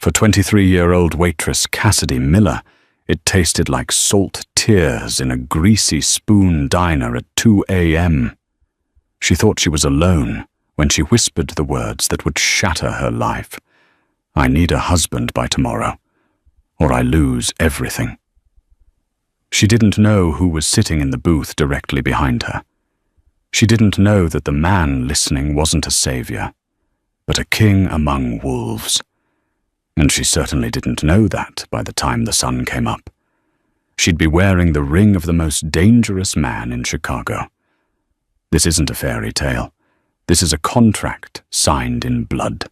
For 23-year-old waitress Cassidy Miller, it tasted like salt tears in a greasy spoon diner at 2 a.m. She thought she was alone when she whispered the words that would shatter her life. "I need a husband by tomorrow, or I lose everything." She didn't know who was sitting in the booth directly behind her. She didn't know that the man listening wasn't a savior, but a king among wolves. And she certainly didn't know that by the time the sun came up. She'd be wearing the ring of the most dangerous man in Chicago. This isn't a fairy tale. This is a contract signed in blood.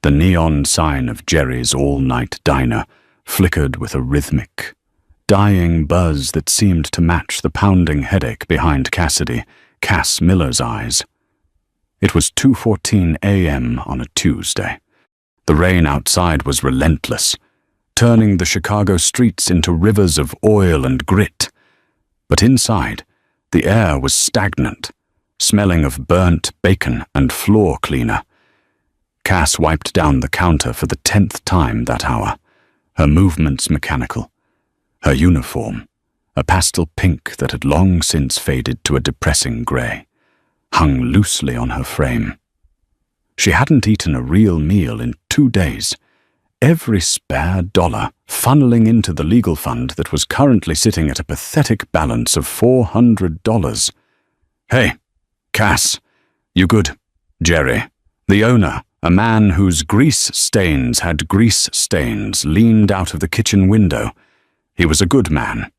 The neon sign of Jerry's all-night diner flickered with a rhythmic, dying buzz that seemed to match the pounding headache behind Cass Miller's eyes. It was 2:14 a.m. on a Tuesday. The rain outside was relentless, turning the Chicago streets into rivers of oil and grit. But inside, the air was stagnant, smelling of burnt bacon and floor cleaner. Cass wiped down the counter for the 10th time that hour, her movements mechanical. Her uniform, a pastel pink that had long since faded to a depressing grey, hung loosely on her frame. She hadn't eaten a real meal in 2 days, every spare dollar funneling into the legal fund that was currently sitting at a pathetic balance of $400. "Hey, Cass, you good?" Jerry, the owner, a man whose grease stains had grease stains, leaned out of the kitchen window. He was a good man,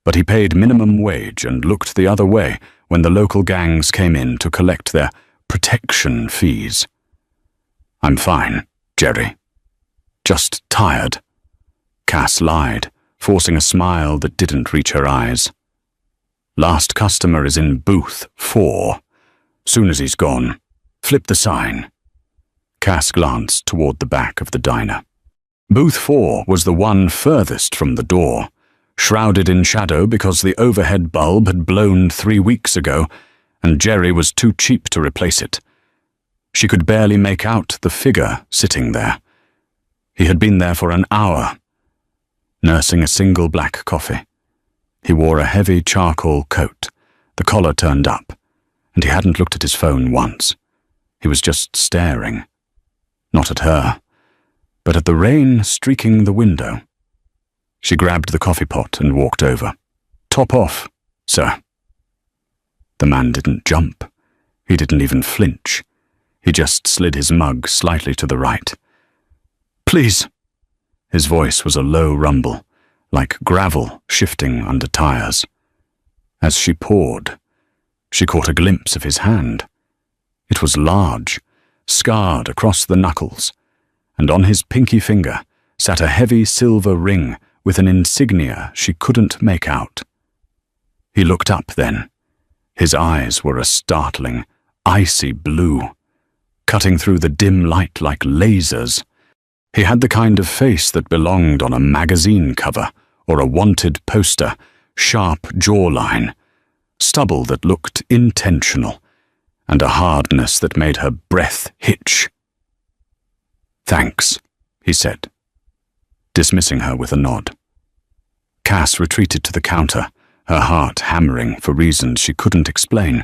but he paid minimum wage and looked the other way when the local gangs came in to collect their protection fees. "I'm fine, Jerry. Just tired." Cass lied, forcing a smile that didn't reach her eyes. "Last customer is in booth 4. Soon as he's gone, flip the sign." Cass glanced toward the back of the diner. Booth 4 was the one furthest from the door, shrouded in shadow because the overhead bulb had blown 3 weeks ago, and Jerry was too cheap to replace it. She could barely make out the figure sitting there. He had been there for an hour, nursing a single black coffee. He wore a heavy charcoal coat, the collar turned up, and he hadn't looked at his phone once. He was just staring, not at her, but at the rain streaking the window. She grabbed the coffee pot and walked over. "Top off, sir." The man didn't jump. He didn't even flinch. He just slid his mug slightly to the right. "Please." His voice was a low rumble, like gravel shifting under tires. As she poured, she caught a glimpse of his hand. It was large, scarred across the knuckles, and on his pinky finger sat a heavy silver ring with an insignia she couldn't make out. He looked up then. His eyes were a startling, icy blue, cutting through the dim light like lasers. He had the kind of face that belonged on a magazine cover or a wanted poster, sharp jawline, stubble that looked intentional, and a hardness that made her breath hitch. "Thanks," he said, dismissing her with a nod. Cass retreated to the counter, her heart hammering for reasons she couldn't explain.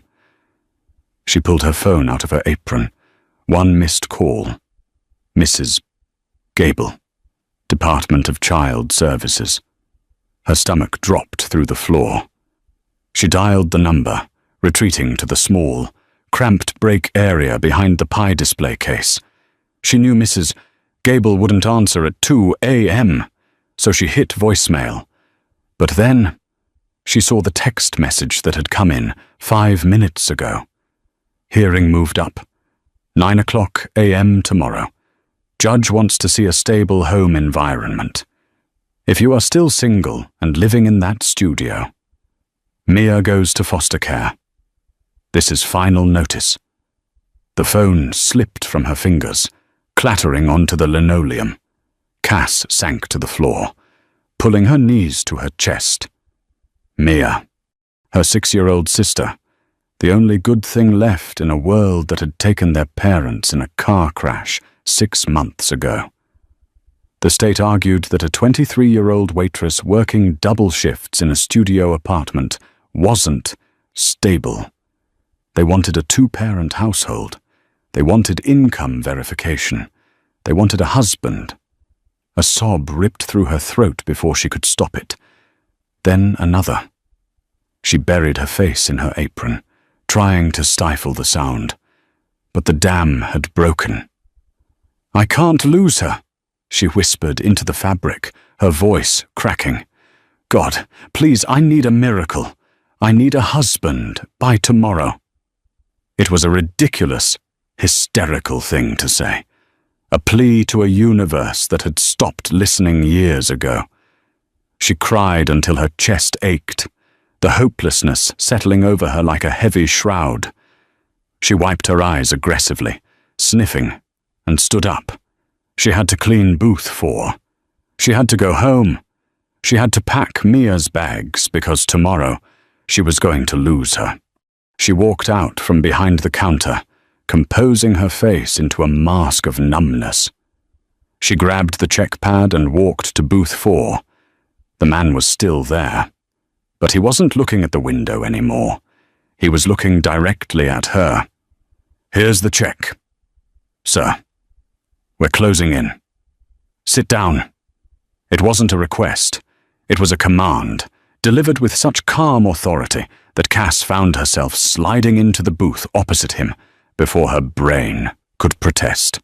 She pulled her phone out of her apron. One missed call. Mrs. Gable, Department of Child Services. Her stomach dropped through the floor. She dialed the number, retreating to the small, cramped break area behind the pie display case. She knew Mrs. Gable wouldn't answer at 2 a.m., so she hit voicemail. But then she saw the text message that had come in 5 minutes ago. Hearing moved up. 9 o'clock a.m. tomorrow. Judge wants to see a stable home environment. If you are still single and living in that studio, Mia goes to foster care. This is final notice. The phone slipped from her fingers, clattering onto the linoleum. Cass sank to the floor, pulling her knees to her chest. Mia, her 6-year-old sister, the only good thing left in a world that had taken their parents in a car crash 6 months ago. The state argued that a 23-year-old waitress working double shifts in a studio apartment wasn't stable. They wanted a two-parent household. They wanted income verification. They wanted a husband. A sob ripped through her throat before she could stop it. Then another. She buried her face in her apron, trying to stifle the sound. But the dam had broken. "I can't lose her," she whispered into the fabric, her voice cracking. "God, please, I need a miracle. I need a husband by tomorrow." It was a ridiculous, hysterical thing to say. A plea to a universe that had stopped listening years ago. She cried until her chest ached, the hopelessness settling over her like a heavy shroud. She wiped her eyes aggressively, sniffing, and stood up. She had to clean booth 4. She had to go home. She had to pack Mia's bags because tomorrow she was going to lose her. She walked out from behind the counter, composing her face into a mask of numbness. She grabbed the check pad and walked to booth 4. The man was still there, but he wasn't looking at the window anymore. He was looking directly at her. "Here's the check. Sir, we're closing in. Sit down." It wasn't a request. It was a command, delivered with such calm authority that Cass found herself sliding into the booth opposite him before her brain could protest.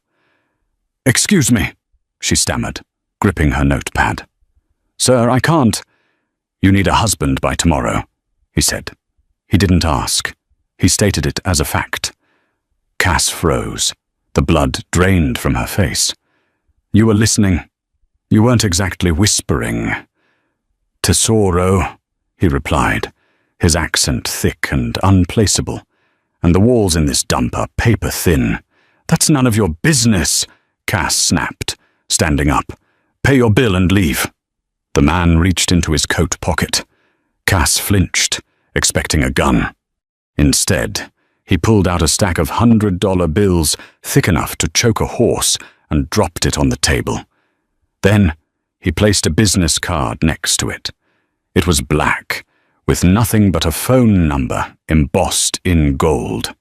"Excuse me," she stammered, gripping her notepad. "Sir, I can't." "You need a husband by tomorrow," he said. He didn't ask. He stated it as a fact. Cass froze. The blood drained from her face. "You were listening. You weren't exactly whispering." "Tesoro," he replied, his accent thick and unplaceable. "And the walls in this dump are paper-thin." "That's none of your business," Cass snapped, standing up. "Pay your bill and leave." The man reached into his coat pocket. Cass flinched, expecting a gun. Instead, he pulled out a stack of $100 bills thick enough to choke a horse and dropped it on the table. Then, he placed a business card next to it. It was black, with nothing but a phone number embossed in gold.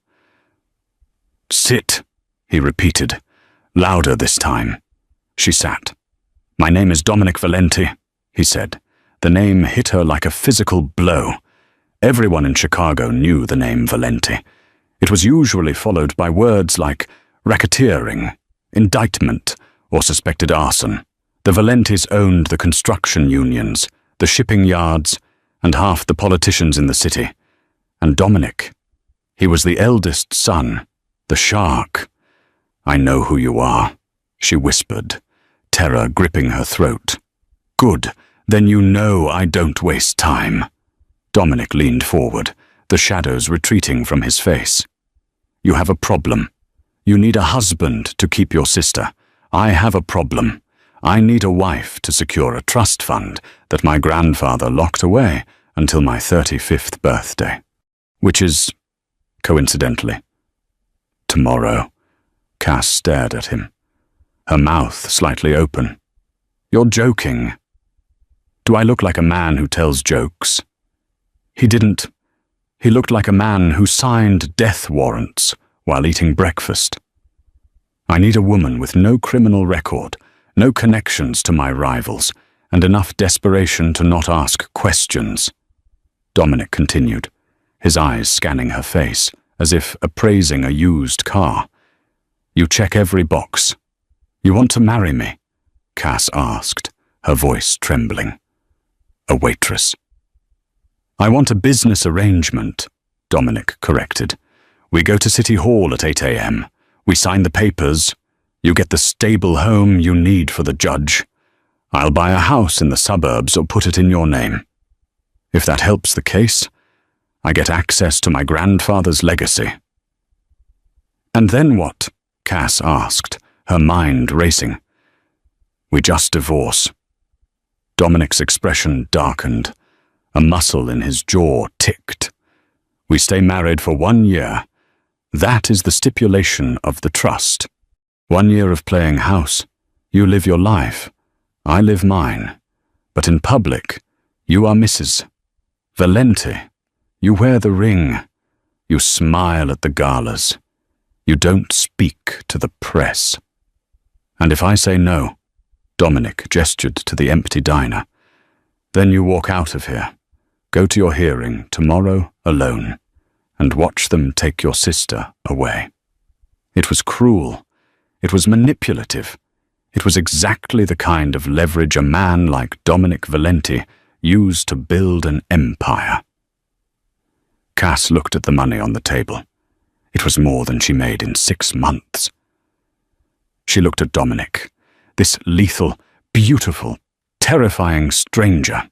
"Sit," he repeated, louder this time. She sat. "My name is Dominic Valenti," he said. The name hit her like a physical blow. Everyone in Chicago knew the name Valenti. It was usually followed by words like racketeering, indictment, or suspected arson. The Valentis owned the construction unions, the shipping yards, and half the politicians in the city. And Dominic, he was the eldest son, the shark. "I know who you are," she whispered, terror gripping her throat. "Good, then you know I don't waste time." Dominic leaned forward, the shadows retreating from his face. "You have a problem. You need a husband to keep your sister. I have a problem. I need a wife to secure a trust fund that my grandfather locked away until my 35th birthday. Which is, coincidentally, tomorrow." Cass stared at him, her mouth slightly open. "You're joking. Do I look like a man who tells jokes?" He didn't. He looked like a man who signed death warrants while eating breakfast. "I need a woman with no criminal record, no connections to my rivals, and enough desperation to not ask questions." Dominic continued, his eyes scanning her face, as if appraising a used car. "You check every box. You want to marry me?" Cass asked, her voice trembling. "A waitress." "I want a business arrangement," Dominic corrected. "We go to City Hall at 8 a.m. We sign the papers. You get the stable home you need for the judge. I'll buy a house in the suburbs or put it in your name. If that helps the case, I get access to my grandfather's legacy." "And then what?" Cass asked, her mind racing. "We just divorce." Dominic's expression darkened. A muscle in his jaw ticked. "We stay married for 1 year. That is the stipulation of the trust. 1 year of playing house. You live your life. I live mine, but in public, you are Mrs. Valenti. You wear the ring. You smile at the galas. You don't speak to the press. And if I say no, Dominic gestured to the empty diner, then you walk out of here, go to your hearing tomorrow alone, and watch them take your sister away. It was cruel. It was manipulative. It was exactly the kind of leverage a man like Dominic Valenti used to build an empire. Cass looked at the money on the table. It was more than she made in 6 months. She looked at Dominic, this lethal, beautiful, terrifying stranger.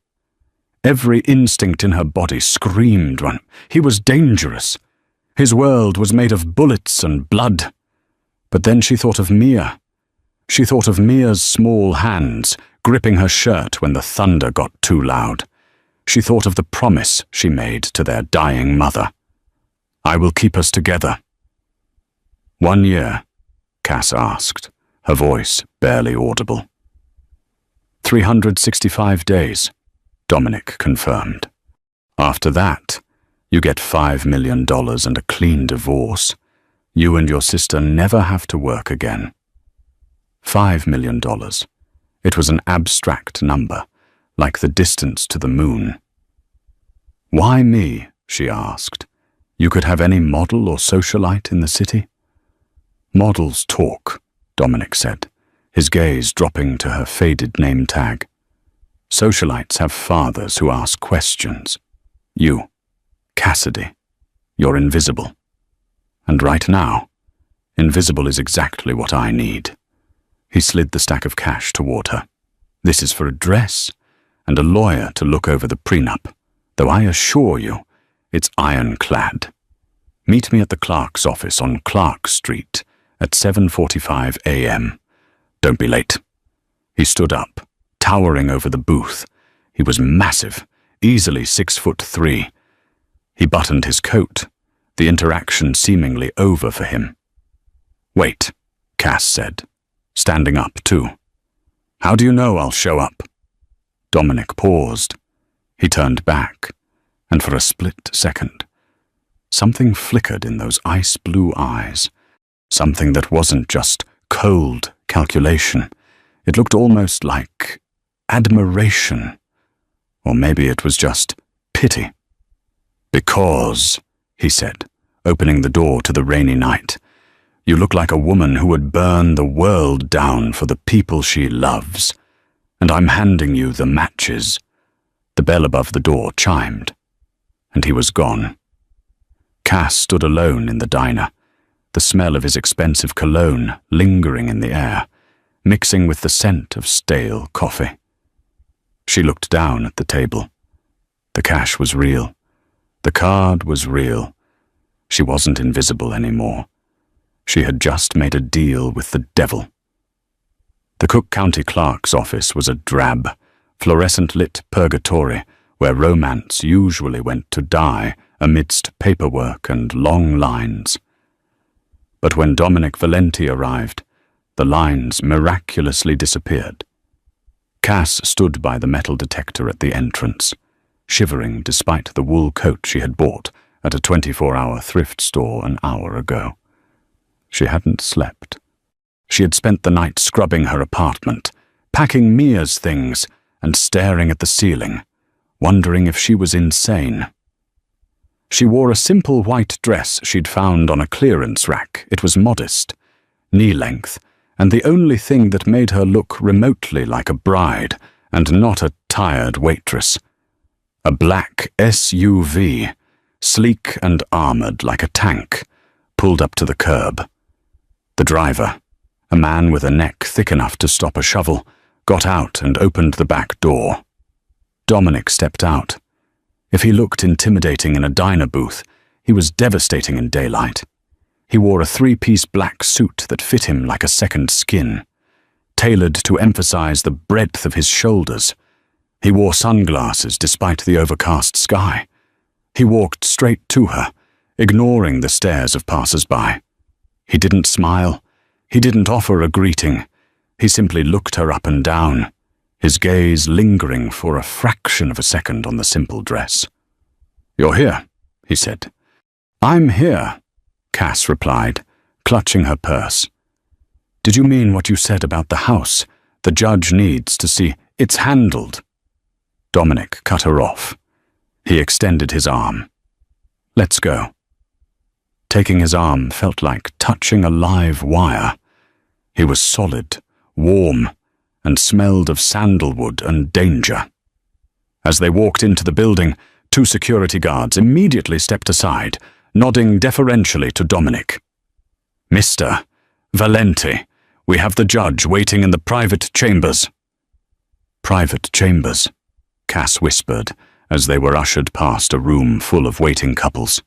Every instinct in her body screamed when he was dangerous. His world was made of bullets and blood. But then she thought of Mia. She thought of Mia's small hands gripping her shirt when the thunder got too loud. She thought of the promise she made to their dying mother. I will keep us together. 1 year, Cass asked, her voice barely audible. 365 days, Dominic confirmed. After that, you get $5 million and a clean divorce. You and your sister never have to work again. $5 million. It was an abstract number, like the distance to the moon. Why me? She asked. You could have any model or socialite in the city. Models talk, Dominic said, his gaze dropping to her faded name tag. Socialites have fathers who ask questions. You, Cassidy, you're invisible. And right now, invisible is exactly what I need. He slid the stack of cash toward her. This is for a dress and a lawyer to look over the prenup, though I assure you, it's ironclad. Meet me at the clerk's office on Clark Street at 7:45 a.m. Don't be late. He stood up, towering over the booth. He was massive, easily 6'3". He buttoned his coat, the interaction seemingly over for him. Wait, Cass said, standing up too. How do you know I'll show up? Dominic paused. He turned back, and for a split second, something flickered in those ice-blue eyes, something that wasn't just cold calculation. It looked almost like admiration, or maybe it was just pity. Because, he said, opening the door to the rainy night, you look like a woman who would burn the world down for the people she loves, and I'm handing you the matches. The bell above the door chimed, and he was gone. Cass stood alone in the diner, the smell of his expensive cologne lingering in the air, mixing with the scent of stale coffee. She looked down at the table. The cash was real. The card was real. She wasn't invisible anymore. She had just made a deal with the devil. The Cook County Clerk's office was a drab, fluorescent-lit purgatory where romance usually went to die amidst paperwork and long lines. But when Dominic Valenti arrived, the lines miraculously disappeared. Cass stood by the metal detector at the entrance, shivering despite the wool coat she had bought at a 24-hour thrift store an hour ago. She hadn't slept. She had spent the night scrubbing her apartment, packing Mia's things, and staring at the ceiling, wondering if she was insane. She wore a simple white dress she'd found on a clearance rack. It was modest, knee-length, and the only thing that made her look remotely like a bride and not a tired waitress. A black SUV, sleek and armored like a tank, pulled up to the curb. The driver, a man with a neck thick enough to stop a shovel, got out and opened the back door. Dominic stepped out. If he looked intimidating in a diner booth, he was devastating in daylight. He wore a 3-piece black suit that fit him like a second skin, tailored to emphasize the breadth of his shoulders. He wore sunglasses despite the overcast sky. He walked straight to her, ignoring the stares of passers-by. He didn't smile. He didn't offer a greeting. He simply looked her up and down. his gaze lingering for a fraction of a second on the simple dress. "You're here," he said. "I'm here," Cass replied, clutching her purse. "Did you mean what you said about the house? The judge needs to see it's handled." Dominic cut her off. He extended his arm. "Let's go." Taking his arm felt like touching a live wire. He was solid, warm, and smelled of sandalwood and danger. As they walked into the building, 2 security guards immediately stepped aside, nodding deferentially to Dominic. "Mr. Valenti, we have the judge waiting in the private chambers." "Private chambers," Cass whispered as they were ushered past a room full of waiting couples.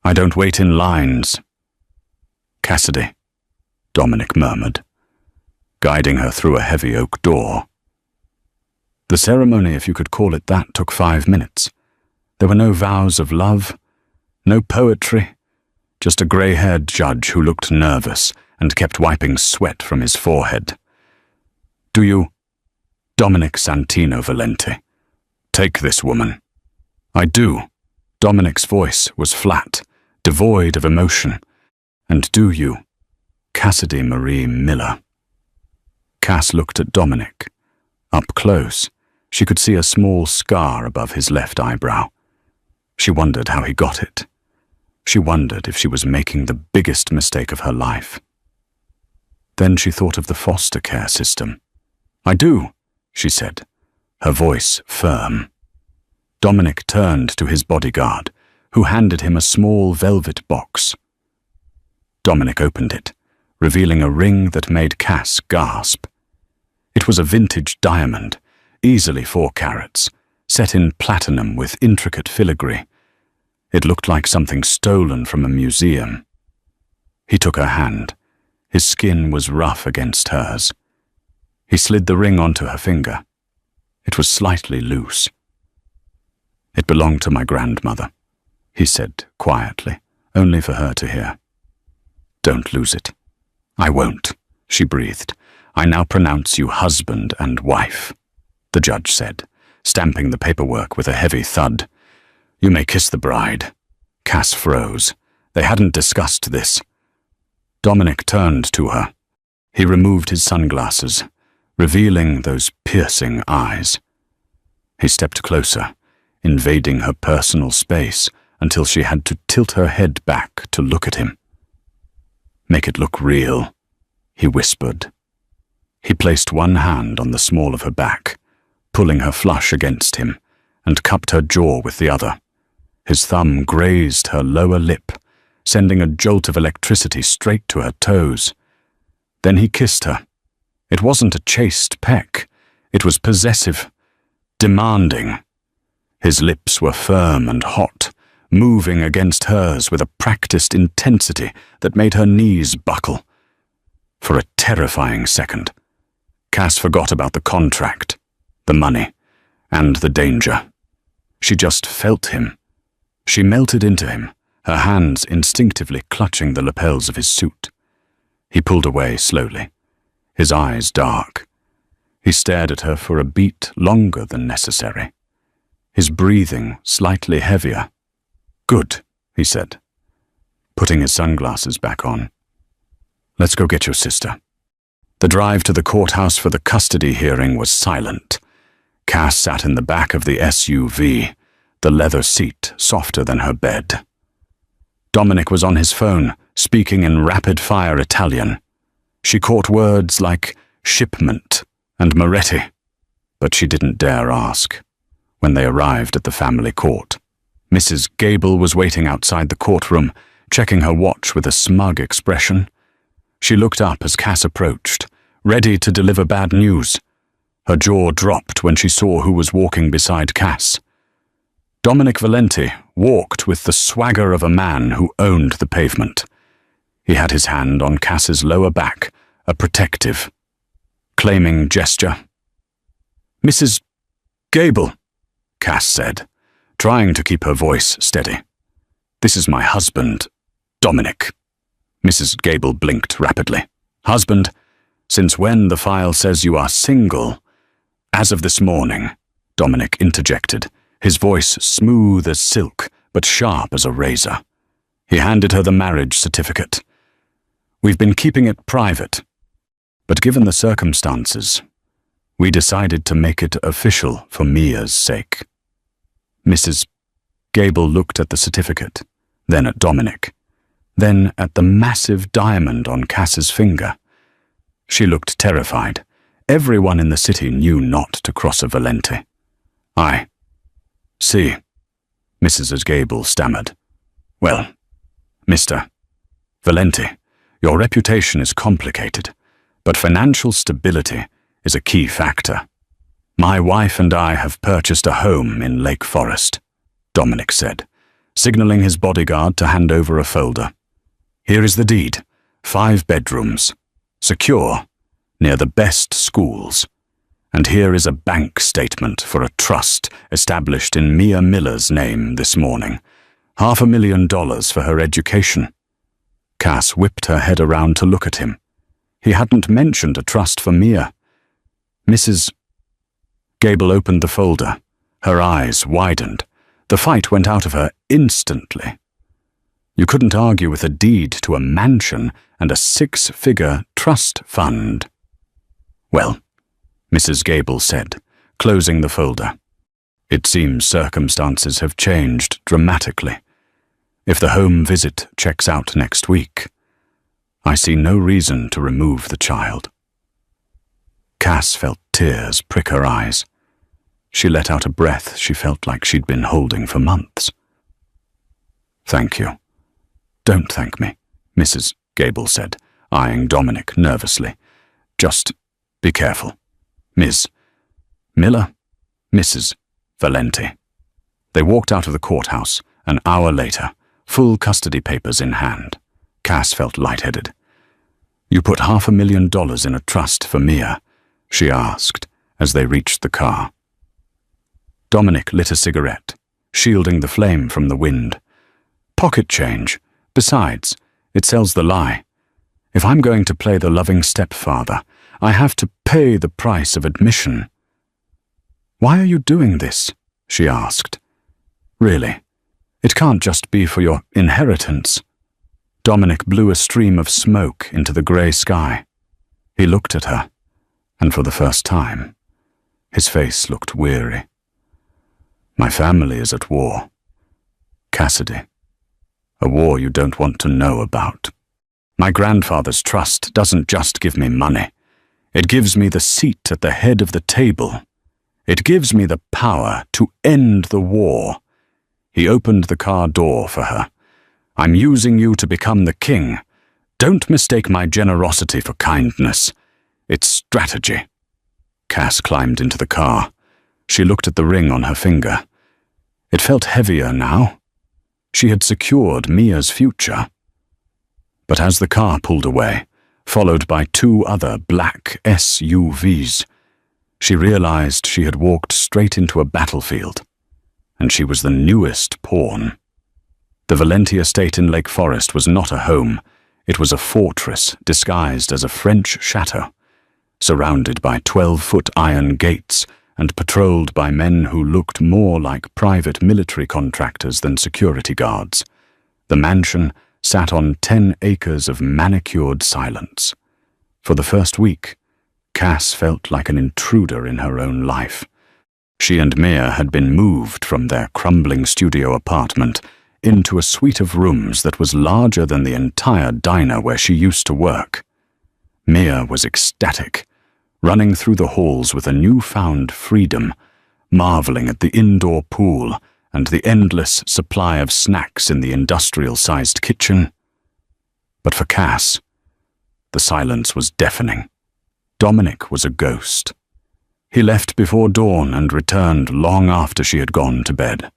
"I don't wait in lines." "Cassidy," Dominic murmured, guiding her through a heavy oak door. The ceremony, if you could call it that, took 5 minutes. There were no vows of love, no poetry, just a grey-haired judge who looked nervous and kept wiping sweat from his forehead. "Do you, Dominic Santino Valenti, take this woman?" "I do." Dominic's voice was flat, devoid of emotion. "And do you, Cassidy Marie Miller?" Cass looked at Dominic. Up close, she could see a small scar above his left eyebrow. She wondered how he got it. She wondered if she was making the biggest mistake of her life. Then she thought of the foster care system. "I do," she said, her voice firm. Dominic turned to his bodyguard, who handed him a small velvet box. Dominic opened it, revealing a ring that made Cass gasp. It was a vintage diamond, easily 4 carats, set in platinum with intricate filigree. It looked like something stolen from a museum. He took her hand. His skin was rough against hers. He slid the ring onto her finger. It was slightly loose. "It belonged to my grandmother," he said quietly, only for her to hear. "Don't lose it." "I won't," she breathed. "I now pronounce you husband and wife," the judge said, stamping the paperwork with a heavy thud. "You may kiss the bride." Cass froze. They hadn't discussed this. Dominic turned to her. He removed his sunglasses, revealing those piercing eyes. He stepped closer, invading her personal space until she had to tilt her head back to look at him. "Make it look real," he whispered. He placed one hand on the small of her back, pulling her flush against him, and cupped her jaw with the other. His thumb grazed her lower lip, sending a jolt of electricity straight to her toes. Then he kissed her. It wasn't a chaste peck. It was possessive, demanding. His lips were firm and hot, moving against hers with a practiced intensity that made her knees buckle. For a terrifying second, Cass forgot about the contract, the money, and the danger. She just felt him. She melted into him, her hands instinctively clutching the lapels of his suit. He pulled away slowly, his eyes dark. He stared at her for a beat longer than necessary, his breathing slightly heavier. "Good," he said, putting his sunglasses back on. "Let's go get your sister." The drive to the courthouse for the custody hearing was silent. Cass sat in the back of the SUV, the leather seat softer than her bed. Dominic was on his phone, speaking in rapid-fire Italian. She caught words like shipment and Moretti, but she didn't dare ask. When they arrived at the family court, Mrs. Gable was waiting outside the courtroom, checking her watch with a smug expression. She looked up as Cass approached, ready to deliver bad news. Her jaw dropped when she saw who was walking beside Cass. Dominic Valenti walked with the swagger of a man who owned the pavement. He had his hand on Cass's lower back, a protective, claiming gesture. "Mrs. Gable," Cass said, trying to keep her voice steady. "This is my husband, Dominic." Mrs. Gable blinked rapidly. "Husband? Since when the file says you are single?" As of this morning, Dominic interjected, his voice smooth as silk but sharp as a razor. He handed her the marriage certificate. We've been keeping it private, but given the circumstances, we decided to make it official for Mia's sake. Mrs. Gable looked at the certificate, then at Dominic, then at the massive diamond on Cass's finger. She looked terrified. Everyone in the city knew not to cross a Valenti. "I see," Mrs. Gable stammered. "Well, Mr. Valenti, your reputation is complicated, but financial stability is a key factor. My wife and I have purchased a home in Lake Forest," Dominic said, signaling his bodyguard to hand over a folder. "Here is the deed. 5 bedrooms. Secure, near the best schools. And here is a bank statement for a trust established in Mia Miller's name this morning. $500,000 for her education." Cass whipped her head around to look at him. He hadn't mentioned a trust for Mia. Mrs. Gable opened the folder. Her eyes widened. The fight went out of her instantly. You couldn't argue with a deed to a mansion and a 6-figure trust fund. "Well," Mrs. Gable said, closing the folder, "it seems circumstances have changed dramatically. If the home visit checks out next week, I see no reason to remove the child." Cass felt tears prick her eyes. She let out a breath she felt like she'd been holding for months. "Thank you." "Don't thank me," Mrs. Gable said, eyeing Dominic nervously. "Just be careful. Ms. Miller, Mrs. Valenti." They walked out of the courthouse an hour later, full custody papers in hand. Cass felt lightheaded. "You put $500,000 in a trust for Mia?" she asked as they reached the car. Dominic lit a cigarette, shielding the flame from the wind. "Pocket change. Besides, it sells the lie. If I'm going to play the loving stepfather, I have to pay the price of admission." "Why are you doing this?" she asked. "Really, it can't just be for your inheritance." Dominic blew a stream of smoke into the grey sky. He looked at her, and for the first time, his face looked weary. "My family is at war. Cassidy. A war you don't want to know about. My grandfather's trust doesn't just give me money. It gives me the seat at the head of the table. It gives me the power to end the war." He opened the car door for her. "I'm using you to become the king. Don't mistake my generosity for kindness. It's strategy." Cass climbed into the car. She looked at the ring on her finger. It felt heavier now. She had secured Mia's future. But as the car pulled away, followed by 2 other black SUVs, she realized she had walked straight into a battlefield, and she was the newest pawn. The Valenti estate in Lake Forest was not a home. It was a fortress disguised as a French chateau, surrounded by 12-foot iron gates and patrolled by men who looked more like private military contractors than security guards. The mansion sat on 10 acres of manicured silence. For the first week, Cass felt like an intruder in her own life. She and Mia had been moved from their crumbling studio apartment into a suite of rooms that was larger than the entire diner where she used to work. Mia was ecstatic, running through the halls with a newfound freedom, marveling at the indoor pool and the endless supply of snacks in the industrial-sized kitchen. But for Cass, the silence was deafening. Dominic was a ghost. He left before dawn and returned long after she had gone to bed.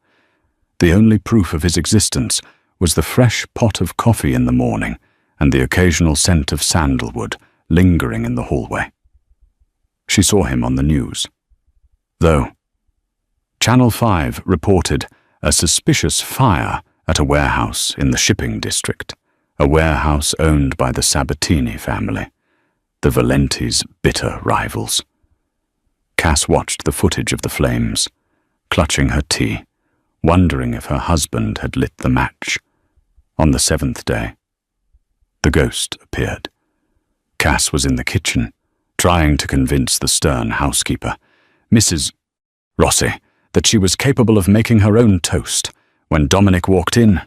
The only proof of his existence was the fresh pot of coffee in the morning and the occasional scent of sandalwood lingering in the hallway. She saw him on the news. Though, Channel 5 reported a suspicious fire at a warehouse in the shipping district, a warehouse owned by the Sabatini family, the Valenti's bitter rivals. Cass watched the footage of the flames, clutching her tea, wondering if her husband had lit the match. On the 7th day, the ghost appeared. Cass was in the kitchen, trying to convince the stern housekeeper, Mrs. Rossi, that she was capable of making her own toast, when Dominic walked in.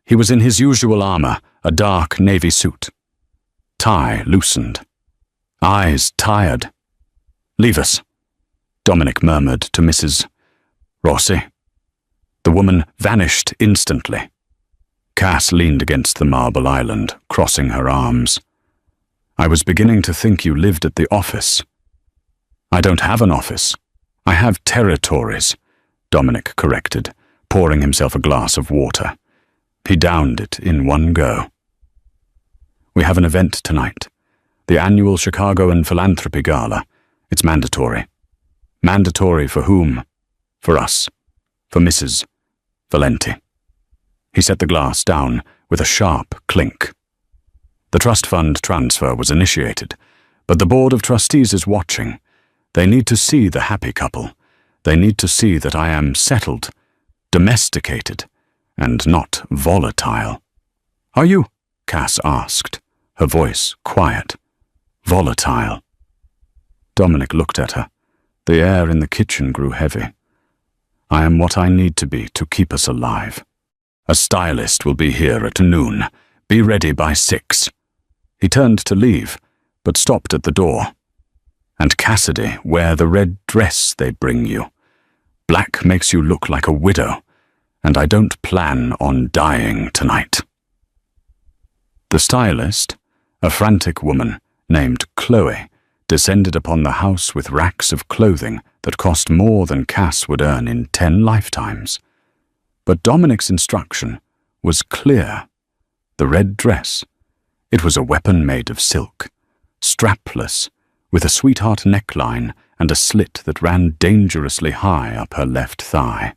He was in his usual armor, a dark navy suit. Tie loosened. Eyes tired. "Leave us," Dominic murmured to Mrs. Rossi. The woman vanished instantly. Cass leaned against the marble island, crossing her arms. "I was beginning to think you lived at the office." "I don't have an office. I have territories," Dominic corrected, pouring himself a glass of water. He downed it in one go. "We have an event tonight. The annual Chicagoan Philanthropy Gala. It's mandatory." "Mandatory for whom?" "For us. For Mrs. Valenti." He set the glass down with a sharp clink. "The trust fund transfer was initiated, but the board of trustees is watching. They need to see the happy couple. They need to see that I am settled, domesticated, and not volatile." "Are you?" Cass asked, her voice quiet. "Volatile." Dominic looked at her. The air in the kitchen grew heavy. "I am what I need to be to keep us alive. A stylist will be here at noon. Be ready by 6. He turned to leave, but stopped at the door. "And Cassidy, wear the red dress they bring you. Black makes you look like a widow, and I don't plan on dying tonight." The stylist, a frantic woman named Chloe, descended upon the house with racks of clothing that cost more than Cass would earn in 10 lifetimes. But Dominic's instruction was clear. The red dress. It was a weapon made of silk, strapless, with a sweetheart neckline and a slit that ran dangerously high up her left thigh.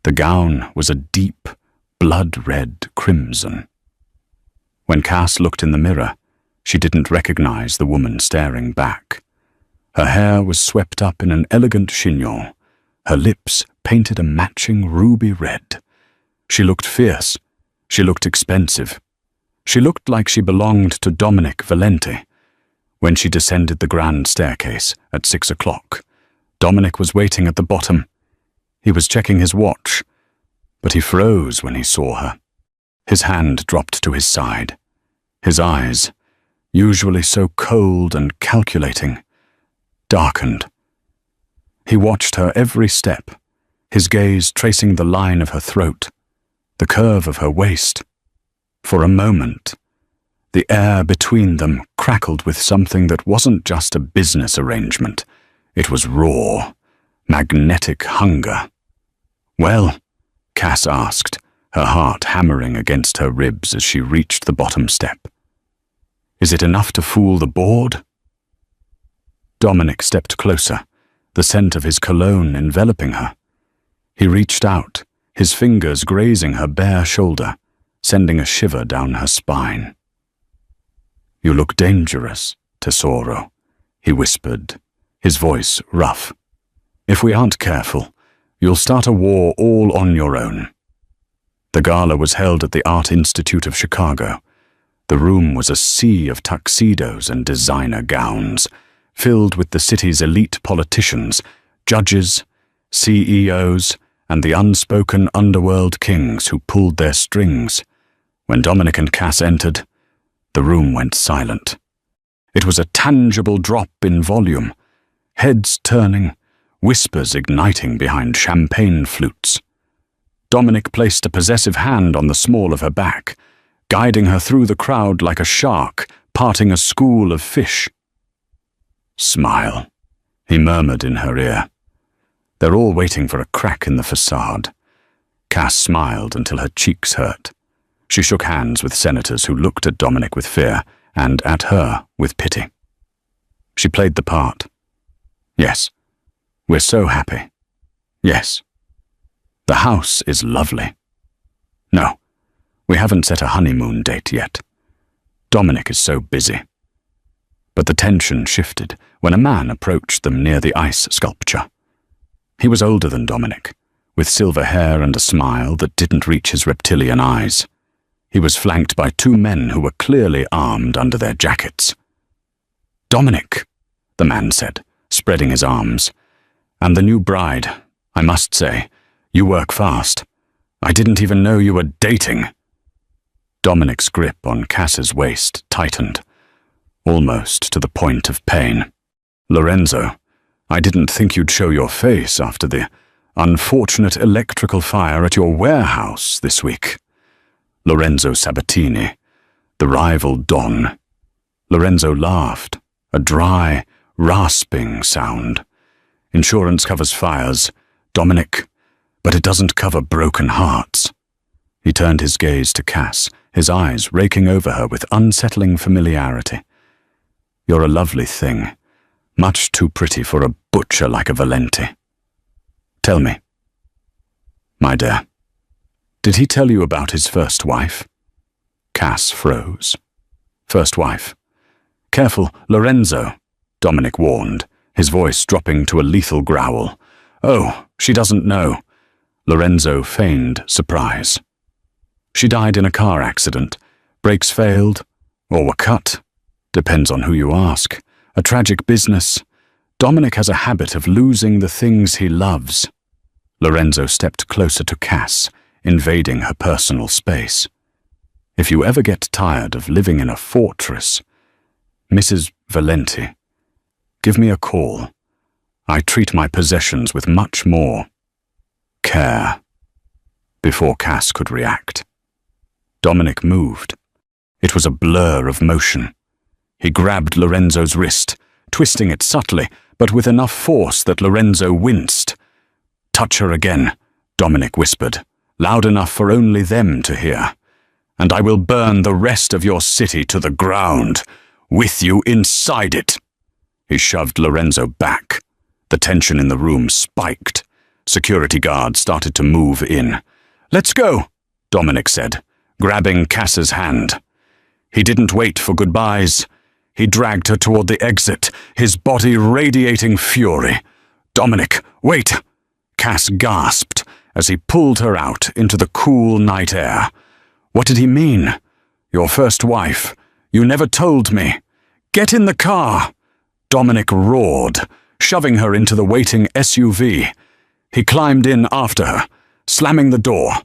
The gown was a deep, blood-red crimson. When Cass looked in the mirror, she didn't recognize the woman staring back. Her hair was swept up in an elegant chignon, her lips painted a matching ruby red. She looked fierce. She looked expensive. She looked like she belonged to Dominic Valenti. When she descended the grand staircase at 6 o'clock, Dominic was waiting at the bottom. He was checking his watch, but he froze when he saw her. His hand dropped to his side. His eyes, usually so cold and calculating, darkened. He watched her every step, his gaze tracing the line of her throat, the curve of her waist. For a moment, the air between them crackled with something that wasn't just a business arrangement. It was raw, magnetic hunger. "Well?" Cass asked, her heart hammering against her ribs as she reached the bottom step. "Is it enough to fool the board?" Dominic stepped closer, the scent of his cologne enveloping her. He reached out, his fingers grazing her bare shoulder, sending a shiver down her spine. "You look dangerous, Tesoro," he whispered, his voice rough. "If we aren't careful, you'll start a war all on your own." The gala was held at the Art Institute of Chicago. The room was a sea of tuxedos and designer gowns, filled with the city's elite politicians, judges, CEOs, and the unspoken underworld kings who pulled their strings. When Dominic and Cass entered, the room went silent. It was a tangible drop in volume, heads turning, whispers igniting behind champagne flutes. Dominic placed a possessive hand on the small of her back, guiding her through the crowd like a shark parting a school of fish. "Smile," he murmured in her ear. "They're all waiting for a crack in the facade." Cass smiled until her cheeks hurt. She shook hands with senators who looked at Dominic with fear and at her with pity. She played the part. "Yes, we're so happy. Yes. The house is lovely. No, we haven't set a honeymoon date yet. Dominic is so busy." But the tension shifted when a man approached them near the ice sculpture. He was older than Dominic, with silver hair and a smile that didn't reach his reptilian eyes. He was flanked by two men who were clearly armed under their jackets. "Dominic," the man said, spreading his arms. "And the new bride, I must say, you work fast. I didn't even know you were dating." Dominic's grip on Cass's waist tightened, almost to the point of pain. "Lorenzo, I didn't think you'd show your face after the unfortunate electrical fire at your warehouse this week." Lorenzo Sabatini, the rival Don. Lorenzo laughed, a dry, rasping sound. "Insurance covers fires, Dominic, but it doesn't cover broken hearts." He turned his gaze to Cass, his eyes raking over her with unsettling familiarity. "You're a lovely thing, much too pretty for a butcher like a Valenti. Tell me, my dear, did he tell you about his first wife?" Cass froze. "First wife? Careful, Lorenzo," Dominic warned, his voice dropping to a lethal growl. "Oh, she doesn't know." Lorenzo feigned surprise. "She died in a car accident. Brakes failed, or were cut. Depends on who you ask. A tragic business. Dominic has a habit of losing the things he loves." Lorenzo stepped closer to Cass, invading her personal space. "If you ever get tired of living in a fortress, Mrs. Valenti, give me a call. I treat my possessions with much more care." Before Cass could react, Dominic moved. It was a blur of motion. He grabbed Lorenzo's wrist, twisting it subtly, but with enough force that Lorenzo winced. "Touch her again," Dominic whispered, loud enough for only them to hear. "And I will burn the rest of your city to the ground, with you inside it." He shoved Lorenzo back. The tension in the room spiked. Security guards started to move in. "Let's go," Dominic said, grabbing Cass's hand. He didn't wait for goodbyes. He dragged her toward the exit, his body radiating fury. "Dominic, wait!" Cass gasped as he pulled her out into the cool night air. "What did he mean? Your first wife. You never told me. Get in the car!" Dominic roared, shoving her into the waiting SUV. He climbed in after her, slamming the door.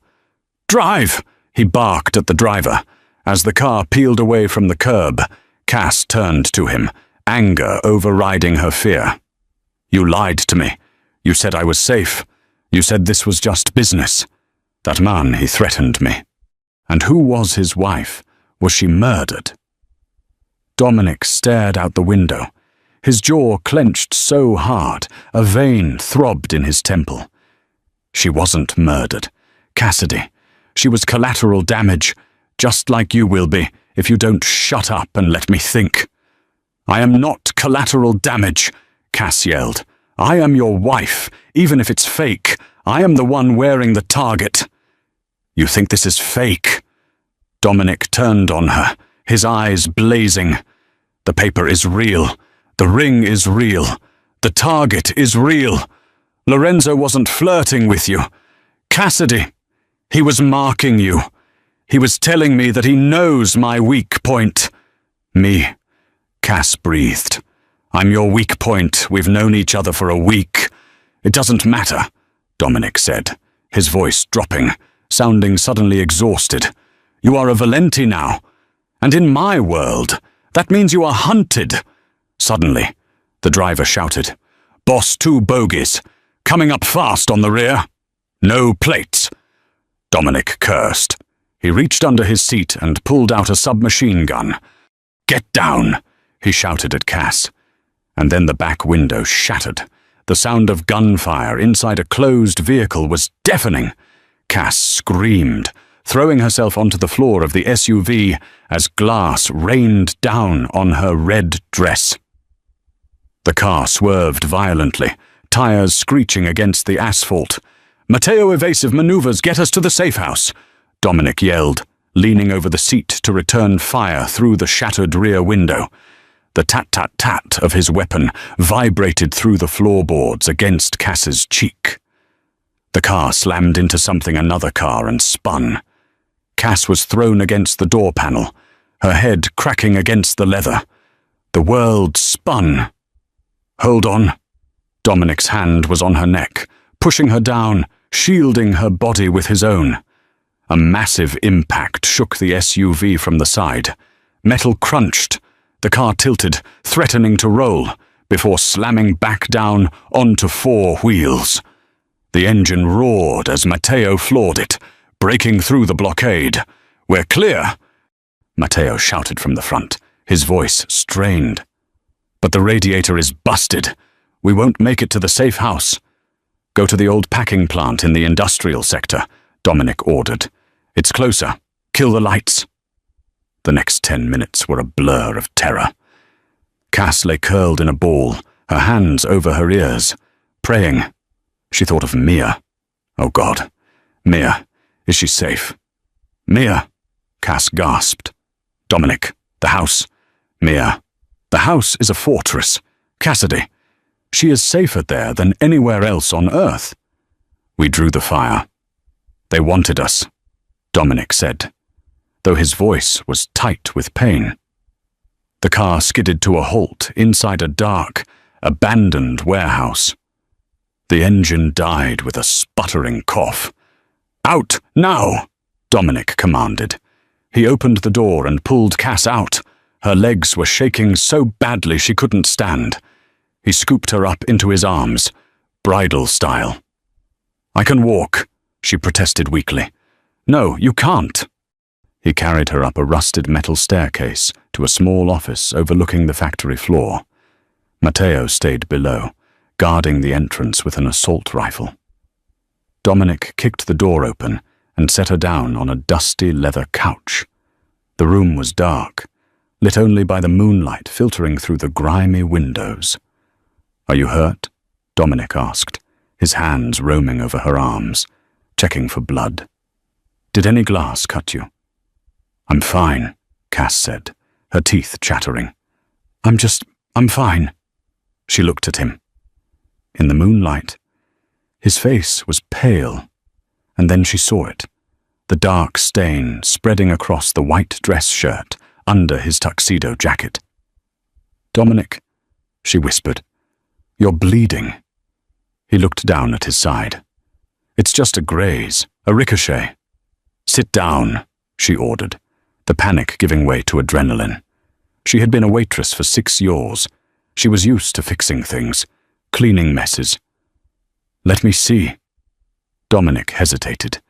"Drive!" he barked at the driver. As the car peeled away from the curb, Cass turned to him, anger overriding her fear. "You lied to me. You said I was safe. You said this was just business. That man, he threatened me. And who was his wife? Was she murdered?" Dominic stared out the window. His jaw clenched so hard, a vein throbbed in his temple. "She wasn't murdered. Cassidy. She was collateral damage, just like you will be if you don't shut up and let me think." "I am not collateral damage," Cass yelled. "I am your wife, even if it's fake. I am the one wearing the target." "You think this is fake?" Dominic turned on her, his eyes blazing. "The paper is real. The ring is real. The target is real. Lorenzo wasn't flirting with you. Cassidy, he was marking you. He was telling me that he knows my weak point." "Me," Cass breathed. "I'm your weak point. We've known each other for a week." "It doesn't matter," Dominic said, his voice dropping, sounding suddenly exhausted. "You are a Valenti now. And in my world, that means you are hunted." Suddenly, the driver shouted, "Boss 2 bogies, coming up fast on the rear. No plates." Dominic cursed. He reached under his seat and pulled out a submachine gun. "Get down," he shouted at Cass. And then the back window shattered. The sound of gunfire inside a closed vehicle was deafening. Cass screamed, throwing herself onto the floor of the SUV as glass rained down on her red dress. The car swerved violently, tires screeching against the asphalt. "Matteo evasive maneuvers get us to the safe house," Dominic yelled, leaning over the seat to return fire through the shattered rear window. The tat-tat-tat of his weapon vibrated through the floorboards against Cass's cheek. The car slammed into something, another car, and spun. Cass was thrown against the door panel, her head cracking against the leather. The world spun. "Hold on." Dominic's hand was on her neck, pushing her down, shielding her body with his own. A massive impact shook the SUV from the side. Metal crunched. The car tilted, threatening to roll, before slamming back down onto four wheels. The engine roared as Matteo floored it, breaking through the blockade. "We're clear!" Matteo shouted from the front, his voice strained. "But the radiator is busted. We won't make it to the safe house." "Go to the old packing plant in the industrial sector," Dominic ordered. "It's closer. Kill the lights." The next 10 minutes were a blur of terror. Cass lay curled in a ball, her hands over her ears, praying. She thought of Mia. Oh God. Mia. Is she safe? "Mia," Cass gasped. "Dominic, the house." "Mia. The house is a fortress. Cassidy. She is safer there than anywhere else on Earth." "We drew the fire. They wanted us," Dominic said, though his voice was tight with pain. The car skidded to a halt inside a dark, abandoned warehouse. The engine died with a sputtering cough. "Out, now!" Dominic commanded. He opened the door and pulled Cass out. Her legs were shaking so badly she couldn't stand. He scooped her up into his arms, bridal style. "I can walk," she protested weakly. "No, you can't." He carried her up a rusted metal staircase to a small office overlooking the factory floor. Matteo stayed below, guarding the entrance with an assault rifle. Dominic kicked the door open and set her down on a dusty leather couch. The room was dark, lit only by the moonlight filtering through the grimy windows. "Are you hurt?" Dominic asked, his hands roaming over her arms, checking for blood. "Did any glass cut you?" "I'm fine," Cass said, her teeth chattering. I'm fine." She looked at him. In the moonlight, his face was pale, and then she saw it, the dark stain spreading across the white dress shirt under his tuxedo jacket. "Dominic," she whispered, "you're bleeding." He looked down at his side. "It's just a graze, a ricochet." "Sit down," she ordered, the panic giving way to adrenaline. She had been a waitress for 6 years. She was used to fixing things, cleaning messes. "Let me see." Dominic hesitated,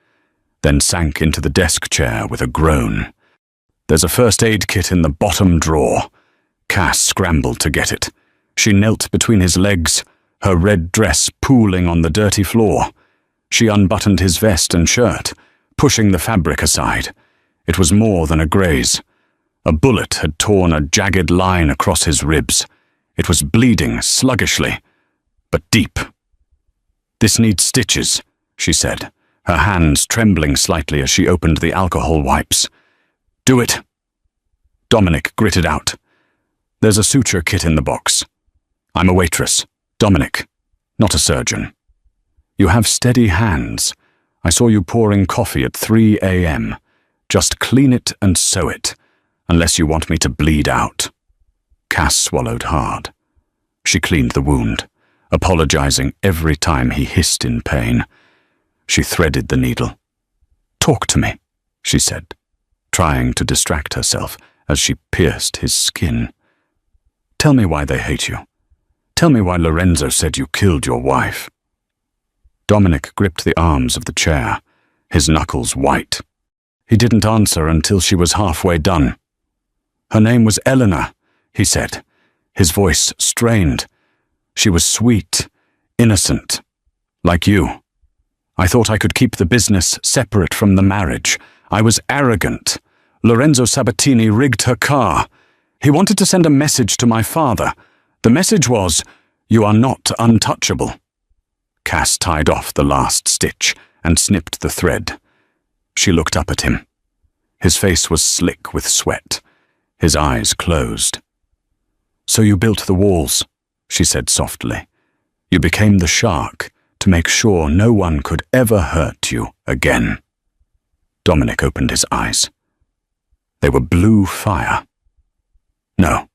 then sank into the desk chair with a groan. "There's a first aid kit in the bottom drawer." Cass scrambled to get it. She knelt between his legs, her red dress pooling on the dirty floor. She unbuttoned his vest and shirt, pushing the fabric aside. It was more than a graze. A bullet had torn a jagged line across his ribs. It was bleeding sluggishly, but deep. "This needs stitches," she said, her hands trembling slightly as she opened the alcohol wipes. "Do it." Dominic gritted out. "There's a suture kit in the box. I'm a waitress. Dominic, not a surgeon." "You have steady hands. I saw you pouring coffee at 3 a.m. Just clean it and sew it, unless you want me to bleed out." Cass swallowed hard. She cleaned the wound, apologizing every time he hissed in pain. She threaded the needle. "Talk to me," she said, trying to distract herself as she pierced his skin. "Tell me why they hate you. Tell me why Lorenzo said you killed your wife." Dominic gripped the arms of the chair, his knuckles white. He didn't answer until she was halfway done. "Her name was Eleanor," he said, his voice strained. "She was sweet, innocent, like you. I thought I could keep the business separate from the marriage. I was arrogant. Lorenzo Sabatini rigged her car. He wanted to send a message to my father. The message was, 'You are not untouchable.'" Cass tied off the last stitch and snipped the thread. She looked up at him. His face was slick with sweat, his eyes closed. "So you built the walls," she said softly. "You became the shark to make sure no one could ever hurt you again." Dominic opened his eyes. They were blue fire. "No,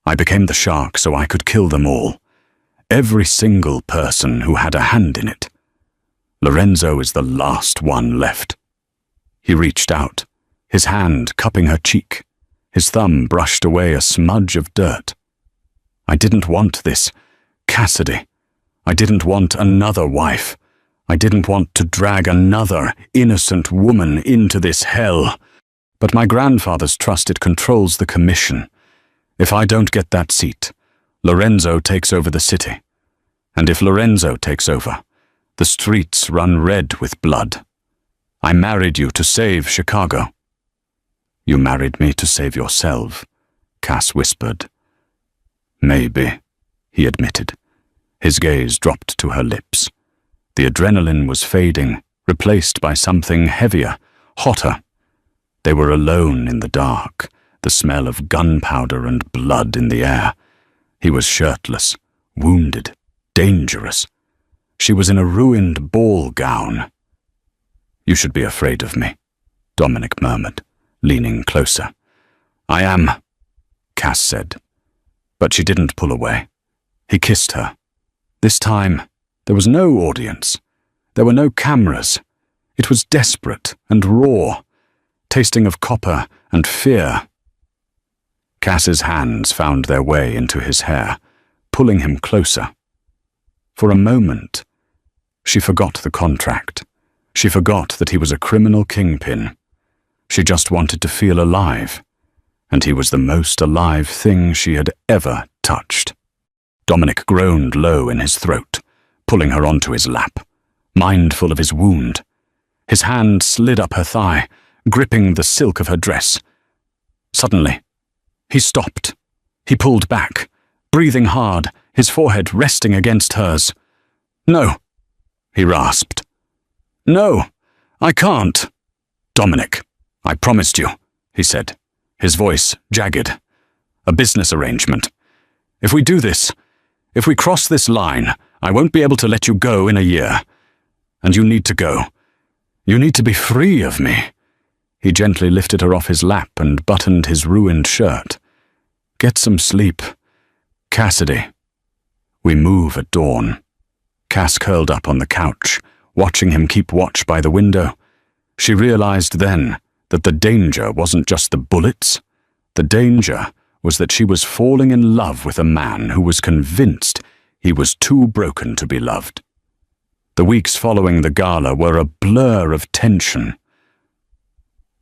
I became the shark so I could kill them all. Every single person who had a hand in it. Lorenzo is the last one left." He reached out, his hand cupping her cheek. His thumb brushed away a smudge of dirt. "I didn't want this, Cassidy. I didn't want another wife. I didn't want to drag another innocent woman into this hell. But my grandfather's trust, it controls the commission. If I don't get that seat, Lorenzo takes over the city. And if Lorenzo takes over, the streets run red with blood. I married you to save Chicago." "You married me to save yourself," Cass whispered. "Maybe," he admitted. His gaze dropped to her lips. The adrenaline was fading, replaced by something heavier, hotter. They were alone in the dark, the smell of gunpowder and blood in the air. He was shirtless, wounded, dangerous. She was in a ruined ball gown. "You should be afraid of me," Dominic murmured, leaning closer. "I am," Cass said. But she didn't pull away. He kissed her. This time, there was no audience. There were no cameras. It was desperate and raw, tasting of copper and fear. Cass's hands found their way into his hair, pulling him closer. For a moment, she forgot the contract. She forgot that he was a criminal kingpin. She just wanted to feel alive, and he was the most alive thing she had ever touched. Dominic groaned low in his throat, pulling her onto his lap, mindful of his wound. His hand slid up her thigh, gripping the silk of her dress. Suddenly, he stopped. He pulled back, breathing hard, his forehead resting against hers. "No," he rasped. "No, I can't." "Dominic, I promised you," he said, his voice jagged. "A business arrangement. If we do this, if we cross this line, I won't be able to let you go in a year. And you need to go. You need to be free of me." He gently lifted her off his lap and buttoned his ruined shirt. "Get some sleep. Cassidy." "We move at dawn." Cass curled up on the couch, watching him keep watch by the window. She realized then that the danger wasn't just the bullets. The danger was that she was falling in love with a man who was convinced he was too broken to be loved. The weeks following the gala were a blur of tension.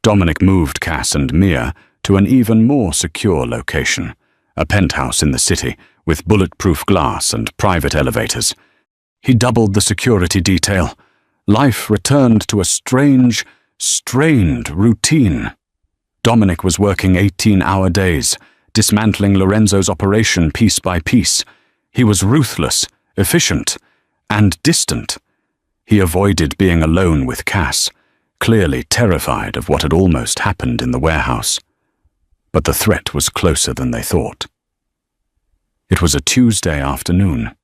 Dominic moved Cass and Mia to an even more secure location, a penthouse in the city with bulletproof glass and private elevators. He doubled the security detail. Life returned to a strange, strained routine. Dominic was working 18-hour days, dismantling Lorenzo's operation piece by piece. He was ruthless, efficient, and distant. He avoided being alone with Cass, clearly terrified of what had almost happened in the warehouse. But the threat was closer than they thought. It was a Tuesday afternoon.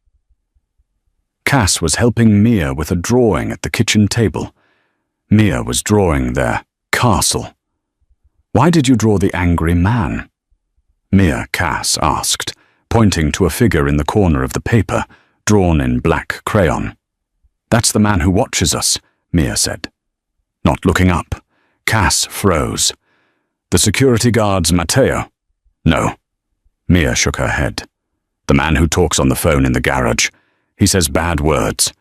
Cass was helping Mia with a drawing at the kitchen table. Mia was drawing their castle. "Why did you draw the angry man?" Mia, Cass asked, pointing to a figure in the corner of the paper, drawn in black crayon. "That's the man who watches us," Mia said. Not looking up, Cass froze. "The security guard's Matteo?" "No." Mia shook her head. "The man who talks on the phone in the garage. He says bad words.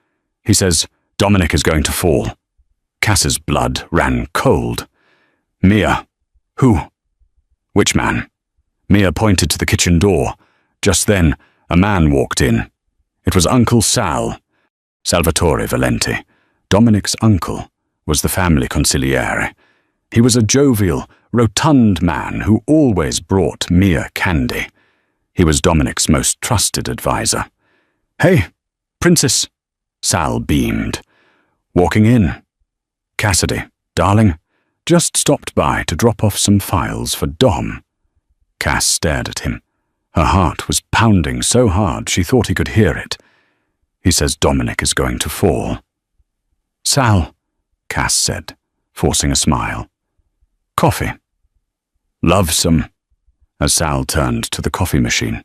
He says Dominic is going to fall." Cass's blood ran cold. "Mia, who? Which man?" Mia pointed to the kitchen door. Just then, a man walked in. It was Uncle Sal. Salvatore Valenti, Dominic's uncle, was the family consigliere. He was a jovial, rotund man who always brought Mia candy. He was Dominic's most trusted advisor. "Hey, Princess," Sal beamed. "Walking in." "Cassidy, darling, just stopped by to drop off some files for Dom." Cass stared at him, Her heart was pounding so hard she thought he could hear it. He says Dominic is going to fall. "Sal," Cass said, forcing a smile. "Coffee." "Love some." As Sal turned to the coffee machine,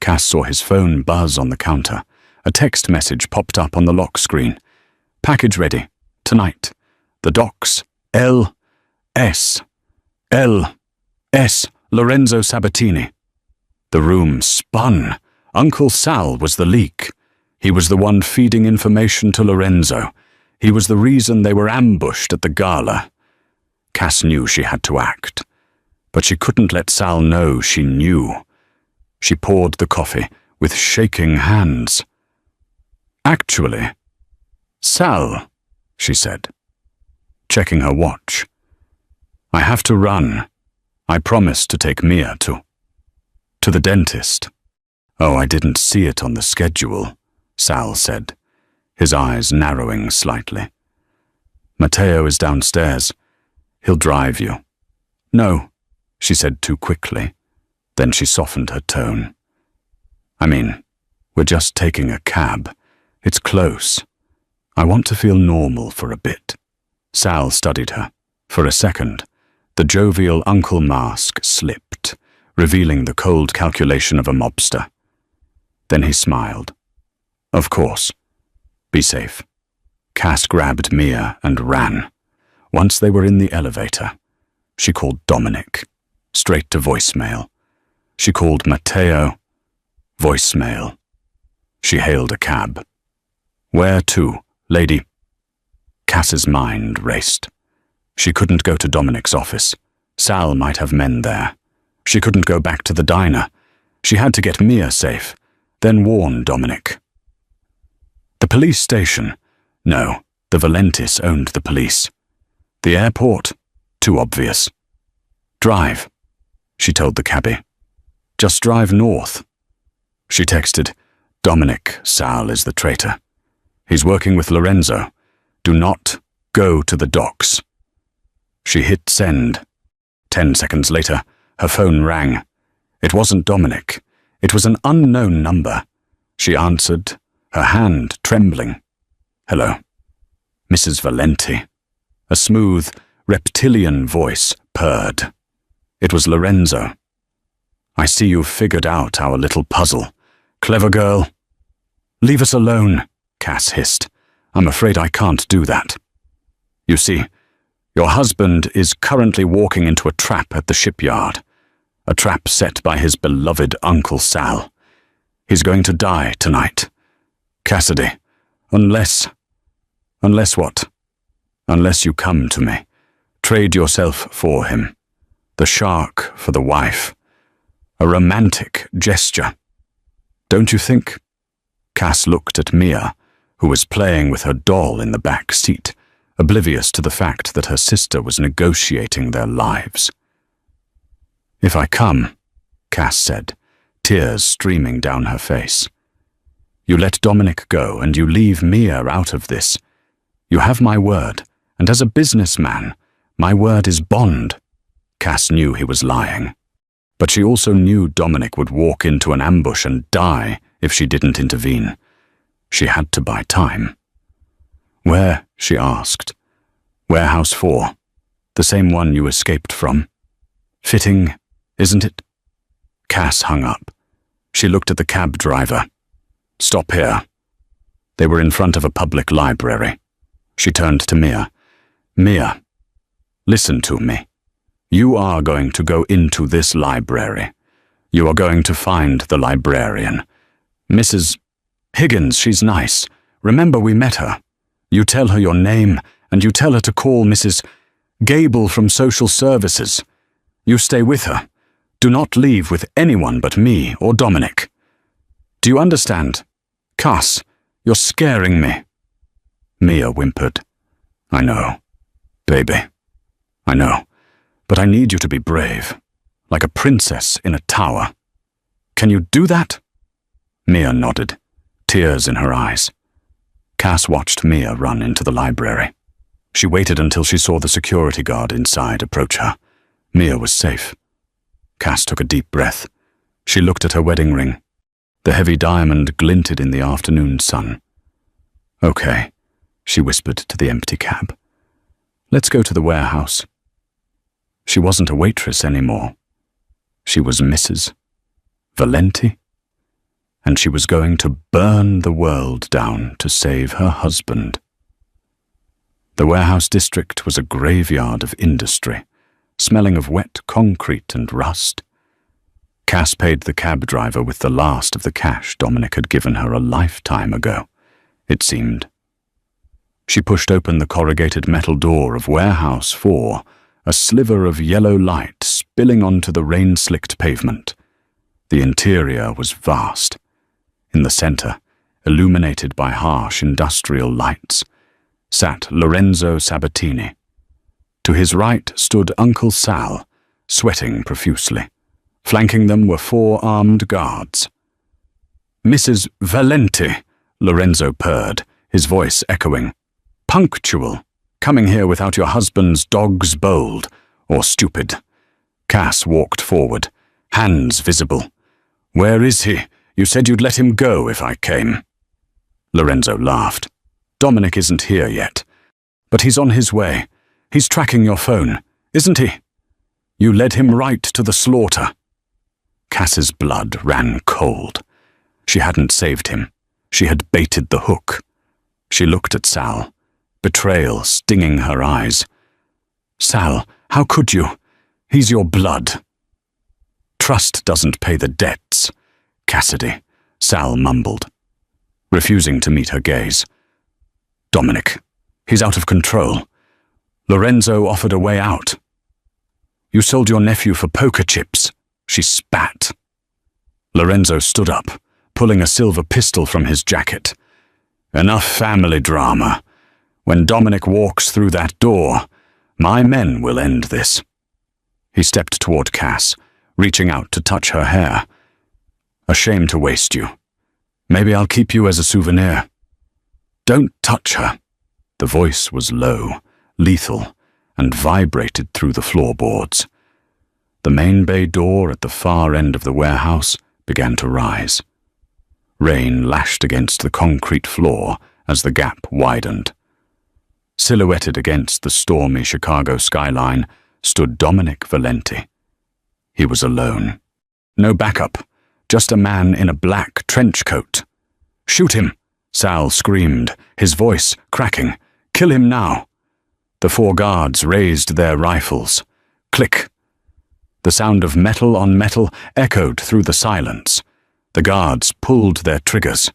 Cass saw his phone buzz on the counter. A text message popped up on the lock screen. "Package ready. Tonight. The docks. L.S. L.S. Lorenzo Sabatini." The room spun. Uncle Sal was the leak. He was the one feeding information to Lorenzo. He was the reason they were ambushed at the gala. Cass knew she had to act, but she couldn't let Sal know she knew. She poured the coffee with shaking hands. "Actually, Sal," she said, checking her watch. "I have to run. I promised to take Mia to the dentist." "Oh, I didn't see it on the schedule," Sal said, his eyes narrowing slightly. "Matteo is downstairs. He'll drive you." "No," she said too quickly. Then she softened her tone. "I mean, we're just taking a cab. It's close. I want to feel normal for a bit." Sal studied her. For a second, the jovial uncle mask slipped, revealing the cold calculation of a mobster. Then he smiled. "Of course. Be safe." Cass grabbed Mia and ran. Once they were in the elevator, she called Dominic, straight to voicemail. She called Matteo, voicemail. She hailed a cab. "Where to, lady?" Cass's mind raced. She couldn't go to Dominic's office. Sal might have men there. She couldn't go back to the diner. She had to get Mia safe, then warn Dominic. The police station? No, the Valentis owned the police. The airport? Too obvious. "Drive," she told the cabbie. "Just drive north." She texted, "Dominic, Sal is the traitor. He's working with Lorenzo. Do not go to the docks." She hit send. 10 seconds later, her phone rang. It wasn't Dominic. It was an unknown number. She answered, her hand trembling. "Hello." "Mrs. Valenti." A smooth, reptilian voice purred. It was Lorenzo. "I see you've figured out our little puzzle. Clever girl." "Leave us alone," Cass hissed. "I'm afraid I can't do that. You see, your husband is currently walking into a trap at the shipyard. A trap set by his beloved Uncle Sal. He's going to die tonight. Cassidy, unless what? Unless you come to me. Trade yourself for him. The shark for the wife. A romantic gesture. Don't you think?" Cass looked at Mia, who was playing with her doll in the back seat, oblivious to the fact that her sister was negotiating their lives. "If I come," Cass said, tears streaming down her face, "you let Dominic go and you leave Mia out of this. You have my word, and as a businessman, my word is bond." Cass knew he was lying, but she also knew Dominic would walk into an ambush and die if she didn't intervene. She had to buy time. "Where?" she asked. "Warehouse 4. The same one you escaped from. Fitting, isn't it?" Cass hung up. She looked at the cab driver. "Stop here." They were in front of a public library. She turned to Mia. "Mia, listen to me. You are going to go into this library. You are going to find the librarian. Mrs. Higgins, she's nice. Remember we met her. You tell her your name, and you tell her to call Mrs. Gable from Social Services. You stay with her. Do not leave with anyone but me or Dominic. Do you understand? Cass, you're scaring me." Mia whimpered. "I know, baby. I know. But I need you to be brave, like a princess in a tower. Can you do that?" Mia nodded, tears in her eyes. Cass watched Mia run into the library. She waited until she saw the security guard inside approach her. Mia was safe. Cass took a deep breath. She looked at her wedding ring. The heavy diamond glinted in the afternoon sun. "Okay," she whispered to the empty cab. "Let's go to the warehouse." She wasn't a waitress anymore. She was Mrs. Valenti, and she was going to burn the world down to save her husband. The warehouse district was a graveyard of industry, smelling of wet concrete and rust. Cass paid the cab driver with the last of the cash Dominic had given her a lifetime ago, it seemed. She pushed open the corrugated metal door of Warehouse 4, a sliver of yellow light spilling onto the rain-slicked pavement. The interior was vast. In the center, illuminated by harsh industrial lights, sat Lorenzo Sabatini. To his right stood Uncle Sal, sweating profusely. Flanking them were 4 armed guards. "Mrs. Valenti," Lorenzo purred, his voice echoing. "Punctual. Coming here without your husband's dog's bold, or stupid." Cass walked forward, hands visible. "Where is he? You said you'd let him go if I came." Lorenzo laughed. "Dominic isn't here yet. But he's on his way. He's tracking your phone, isn't he? You led him right to the slaughter." Cass's blood ran cold. She hadn't saved him. She had baited the hook. She looked at Sal, betrayal stinging her eyes. "Sal, how could you? He's your blood." "Trust doesn't pay the debts, Cassidy," Sal mumbled, refusing to meet her gaze. "Dominic, he's out of control. Lorenzo offered a way out." "You sold your nephew for poker chips," she spat. Lorenzo stood up, pulling a silver pistol from his jacket. "Enough family drama. When Dominic walks through that door, my men will end this." He stepped toward Cass, reaching out to touch her hair. "A shame to waste you. Maybe I'll keep you as a souvenir." "Don't touch her." The voice was low, lethal, and vibrated through the floorboards. The main bay door at the far end of the warehouse began to rise. Rain lashed against the concrete floor as the gap widened. Silhouetted against the stormy Chicago skyline stood Dominic Valenti. He was alone. No backup, just a man in a black trench coat. "Shoot him!" Sal screamed, his voice cracking. "Kill him now!" The 4 guards raised their rifles. Click. The sound of metal on metal echoed through the silence. The guards pulled their triggers,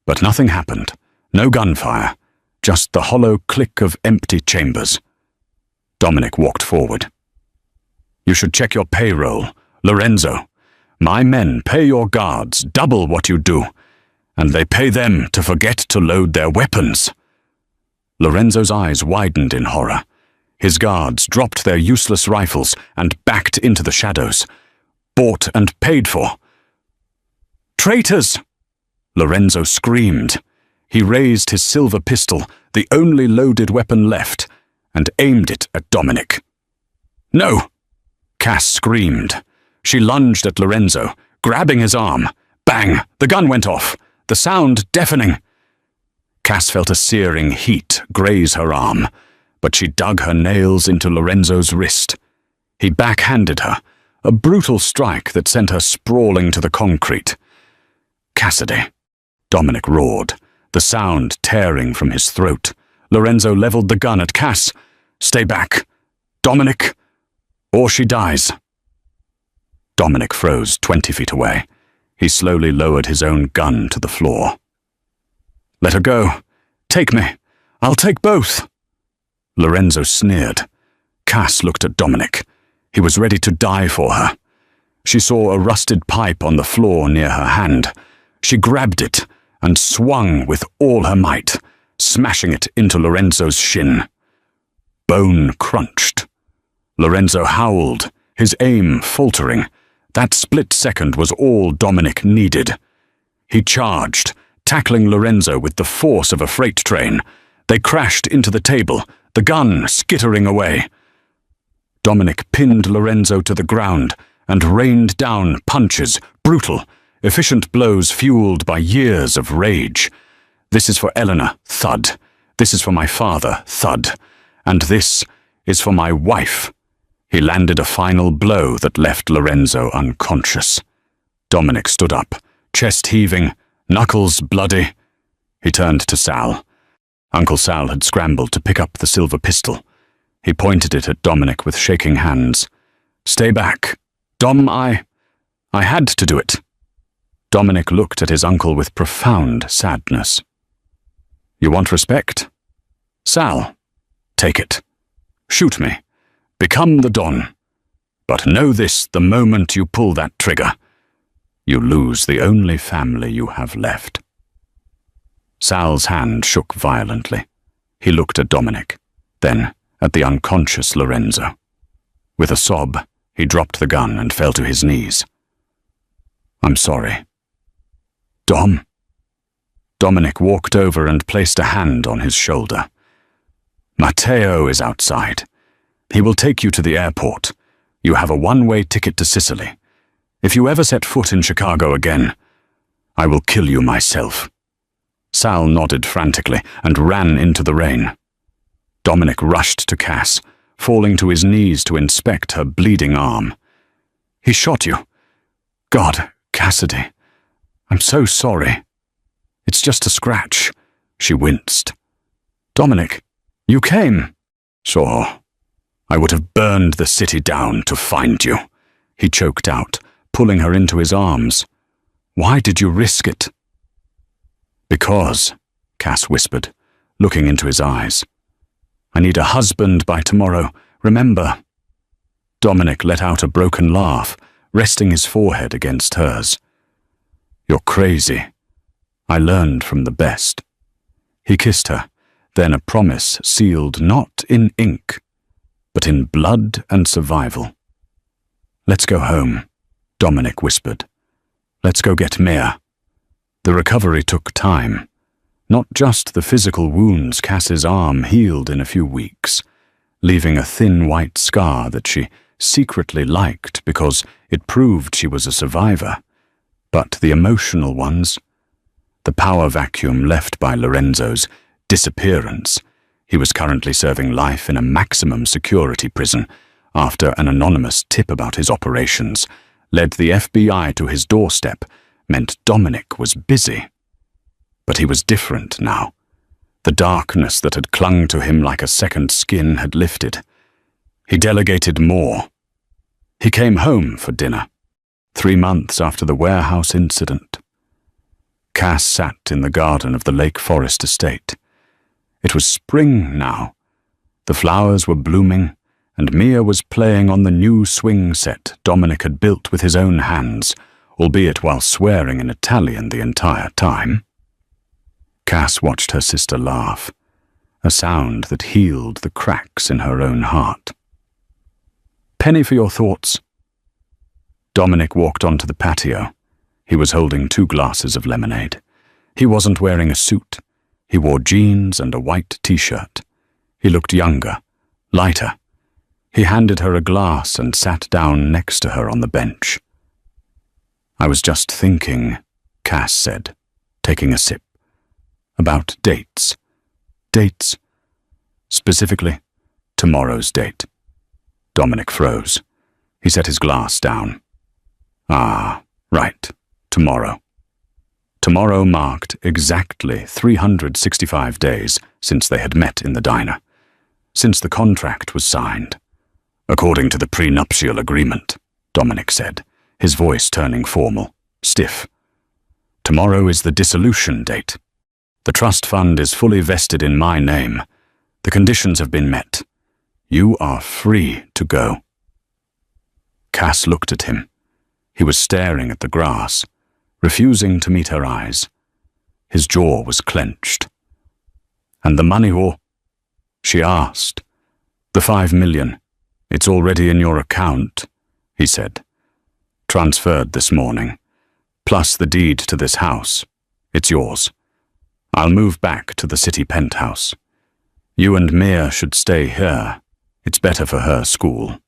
but nothing happened. No gunfire, just the hollow click of empty chambers. Dominic walked forward. "You should check your payroll, Lorenzo. My men pay your guards double what you do, and they pay them to forget to load their weapons." Lorenzo's eyes widened in horror. His guards dropped their useless rifles and backed into the shadows. Bought and paid for. "Traitors!" Lorenzo screamed. He raised his silver pistol, the only loaded weapon left, and aimed it at Dominic. "No!" Cass screamed. She lunged at Lorenzo, grabbing his arm. Bang! The gun went off, the sound deafening. Cass felt a searing heat graze her arm, but she dug her nails into Lorenzo's wrist. He backhanded her, a brutal strike that sent her sprawling to the concrete. "Cassidy," Dominic roared, the sound tearing from his throat. Lorenzo leveled the gun at Cass. "Stay back. Dominic, or she dies." Dominic froze 20 feet away. He slowly lowered his own gun to the floor. "Let her go. Take me. I'll take both." Lorenzo sneered. Cass looked at Dominic. He was ready to die for her. She saw a rusted pipe on the floor near her hand. She grabbed it and swung with all her might, smashing it into Lorenzo's shin. Bone crunched. Lorenzo howled, his aim faltering. That split second was all Dominic needed. He charged, tackling Lorenzo with the force of a freight train. They crashed into the table, the gun skittering away. Dominic pinned Lorenzo to the ground and rained down punches, brutal, efficient blows fueled by years of rage. This is for Eleanor, thud. This is for my father, thud. And this is for my wife. He landed a final blow that left Lorenzo unconscious. Dominic stood up, chest heaving, knuckles bloody. He turned to Sal. Uncle Sal had scrambled to pick up the silver pistol. He pointed it at Dominic with shaking hands. "Stay back. Dom, I had to do it." Dominic looked at his uncle with profound sadness. "You want respect? Sal, take it. Shoot me. Become the Don. But know this the moment you pull that trigger. You lose the only family you have left." Sal's hand shook violently. He looked at Dominic, then at the unconscious Lorenzo. With a sob, he dropped the gun and fell to his knees. "I'm sorry." "Dom?" Dominic walked over and placed a hand on his shoulder. "Matteo is outside. He will take you to the airport. You have a one-way ticket to Sicily. If you ever set foot in Chicago again, I will kill you myself." Sal nodded frantically and ran into the rain. Dominic rushed to Cass, falling to his knees to inspect her bleeding arm. "He shot you. God, Cassidy, I'm so sorry." "It's just a scratch." She winced. "Dominic, you came." "Sure. I would have burned the city down to find you," he choked out, pulling her into his arms. "Why did you risk it?" "Because," Cass whispered, looking into his eyes. "I need a husband by tomorrow, remember?" Dominic let out a broken laugh, resting his forehead against hers. "You're crazy. I learned from the best." He kissed her, then a promise sealed not in ink, but in blood and survival. "Let's go home," Dominic whispered. "Let's go get Mia." The recovery took time. Not just the physical wounds. Cass's arm healed in a few weeks, leaving a thin white scar that she secretly liked because it proved she was a survivor. But the emotional ones, the power vacuum left by Lorenzo's disappearance. He was currently serving life in a maximum security prison after an anonymous tip about his operations led the FBI to his doorstep, meant Dominic was busy. But he was different now. The darkness that had clung to him like a second skin had lifted. He delegated more. He came home for dinner, 3 months after the warehouse incident. Cass sat in the garden of the Lake Forest estate. It was spring now. The flowers were blooming, and Mia was playing on the new swing set Dominic had built with his own hands, albeit while swearing in Italian the entire time. Cass watched her sister laugh, a sound that healed the cracks in her own heart. "Penny for your thoughts." Dominic walked onto the patio. He was holding 2 glasses of lemonade. He wasn't wearing a suit. He wore jeans and a white t-shirt. He looked younger, lighter. He handed her a glass and sat down next to her on the bench. "I was just thinking," Cass said, taking a sip, "about dates. Dates. Specifically, tomorrow's date." Dominic froze. He set his glass down. "Ah, right, tomorrow." Tomorrow marked exactly 365 days since they had met in the diner, since the contract was signed. "According to the prenuptial agreement," Dominic said, his voice turning formal, stiff. "Tomorrow is the dissolution date. The trust fund is fully vested in my name. The conditions have been met. You are free to go." Cass looked at him. He was staring at the grass, refusing to meet her eyes. His jaw was clenched. "And the money or?" she asked. "The 5 million. It's already in your account," he said. "Transferred this morning. Plus the deed to this house. It's yours. I'll move back to the city penthouse. You and Mia should stay here. It's better for her school."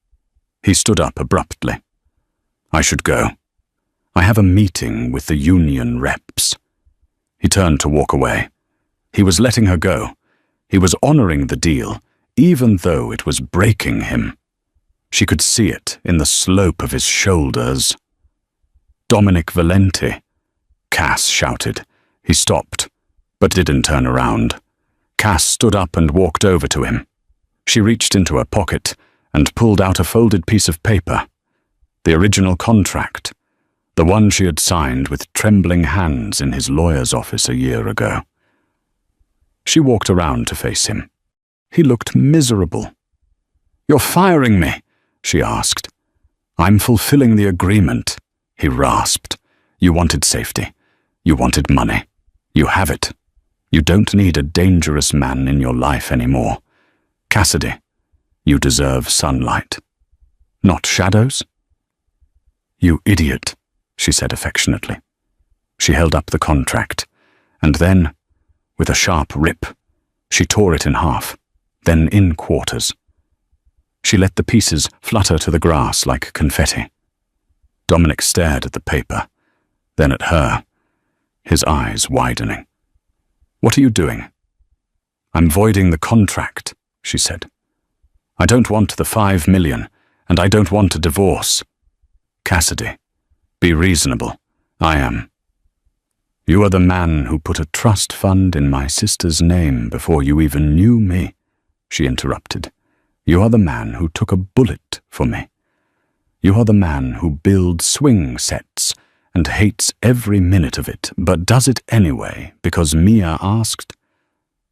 He stood up abruptly. I should go. I have a meeting with the union reps. He turned to walk away. He was letting her go. He was honoring the deal, even though it was breaking him. She could see it in the slope of his shoulders. Dominic Valenti, Cass shouted. He stopped, but didn't turn around. Cass stood up and walked over to him. She reached into her pocket and pulled out a folded piece of paper. The original contract, the one she had signed with trembling hands in his lawyer's office a year ago. She walked around to face him. He looked miserable. "You're firing me?" she asked. "I'm fulfilling the agreement," he rasped. "You wanted safety. You wanted money. You have it. You don't need a dangerous man in your life anymore. Cassidy, you deserve sunlight. Not shadows?" "You idiot," she said affectionately. She held up the contract, and then, with a sharp rip, she tore it in half, then in quarters. She let the pieces flutter to the grass like confetti. Dominic stared at the paper, then at her, his eyes widening. "What are you doing?" "I'm voiding the contract," she said. "I don't want the $5 million, and I don't want a divorce." "Cassidy, be reasonable. I am." "You are the man who put a trust fund in my sister's name before you even knew me," she interrupted. "You are the man who took a bullet for me. You are the man who builds swing sets and hates every minute of it, but does it anyway because Mia asked."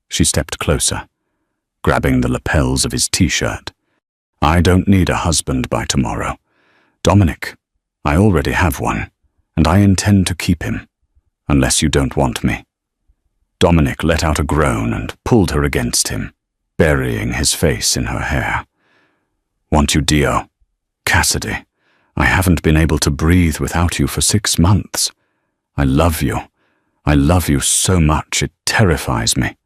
She stepped closer, grabbing the lapels of his t-shirt. "I don't need a husband by tomorrow. Dominic, I already have one, and I intend to keep him. Unless you don't want me." Dominic let out a groan and pulled her against him, burying his face in her hair. "Want you, Dio? Cassidy, I haven't been able to breathe without you for 6 months. I love you. I love you so much it terrifies me."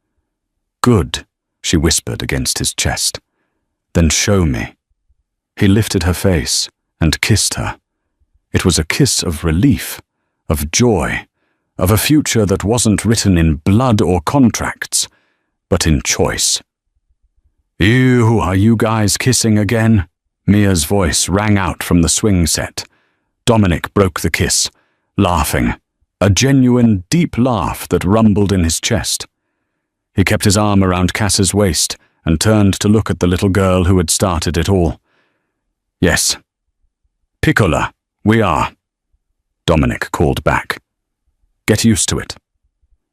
"Good," she whispered against his chest. "Then show me." He lifted her face and kissed her. It was a kiss of relief, of joy, of a future that wasn't written in blood or contracts, but in choice. "Ew, are you guys kissing again?" Mia's voice rang out from the swing set. Dominic broke the kiss, laughing, a genuine, deep laugh that rumbled in his chest. He kept his arm around Cass's waist and turned to look at the little girl who had started it all. "Yes. Piccola, we are," Dominic called back. "Get used to it."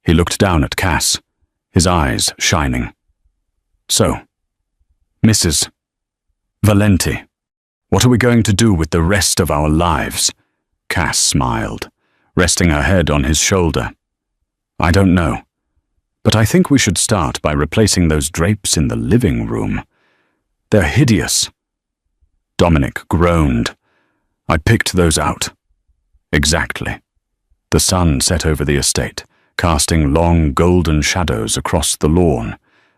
He looked down at Cass, his eyes shining. "So, Mrs. Valenti, what are we going to do with the rest of our lives?" Cass smiled, resting her head on his shoulder. "I don't know, but I think we should start by replacing those drapes in the living room. They're hideous." Dominic groaned. "I picked those out." "Exactly." The sun set over the estate, casting long golden shadows across the lawn.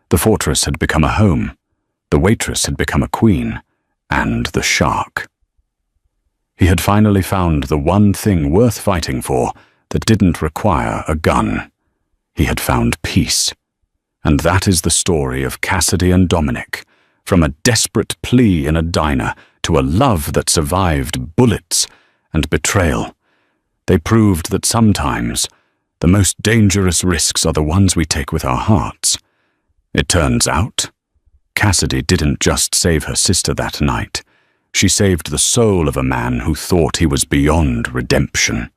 The fortress had become a home. The waitress had become a queen. And the shark. He had finally found the one thing worth fighting for that didn't require a gun. He had found peace. And that is the story of Cassidy and Dominic, from a desperate plea in a diner to a love that survived bullets and betrayal. They proved that sometimes the most dangerous risks are the ones we take with our hearts. It turns out, Cassidy didn't just save her sister that night. She saved the soul of a man who thought he was beyond redemption.